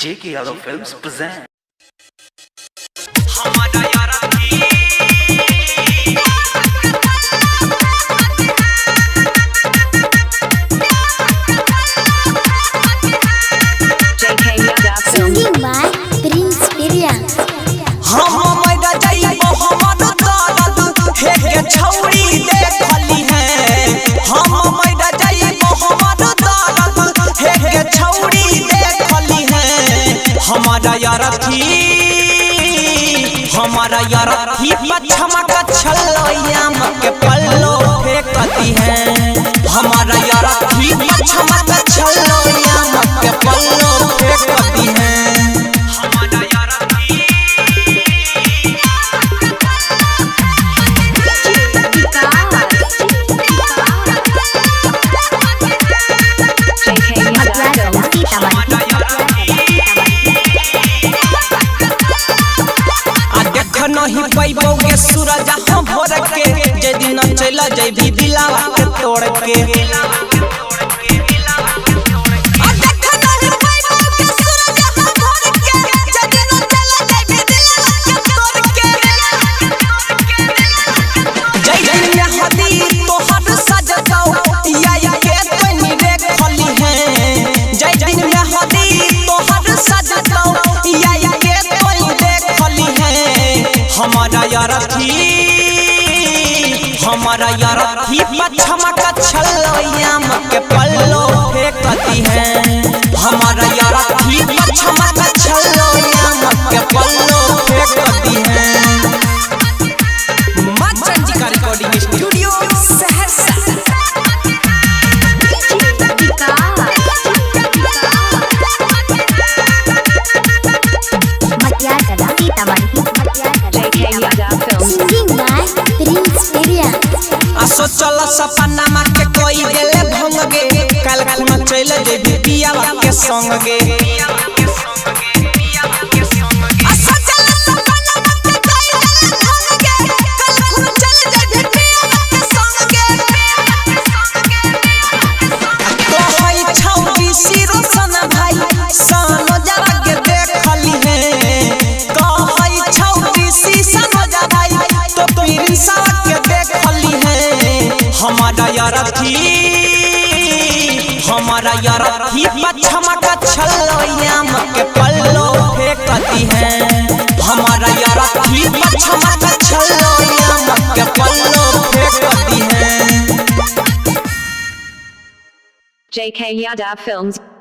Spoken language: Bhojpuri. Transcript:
J.K. Yadav Films present. Singing by Prince Pirian. हमारा यारथी पछमा का छल्लोयाम के पल्लो फेंकती है। हमारा यारथी पछमा का छल्लोयाम के पल्लो फेंकती है। हमारा यारथी नहीं पैबो के सूरज हम भोर के जे दिन चला जइबी दिलावा के तोड़ के। हमारा यारथी पछमा का छल्लोयाम के पल्लो फेंकती है। हमारा यारथी पछमा का छल्लोयाम के पल्लो फेंकती है। माचंजी का recording studio Saharsa. Singing by Prince Pirian. असो चल सपना मा के कोई देले भंग गे कल खुना चले जेबी पियावा के संग गे। असो चल सपना मा के कोई देले भंग गे कल खुना चले जेबी पियावा के संग गे। तो हई छौरी सिरो सन भाई सानो जरा के देखली है। तो हई छौरी सी सानो जा भाई तो प्रिंसा के देखली है। हमारा यारथी पछमा का छल्लोयाम के पल्लो फेंकती है। हमारा यारथी पछमा का छल्लोयाम के पल्लो फेंकती है। J.K. Yadav Films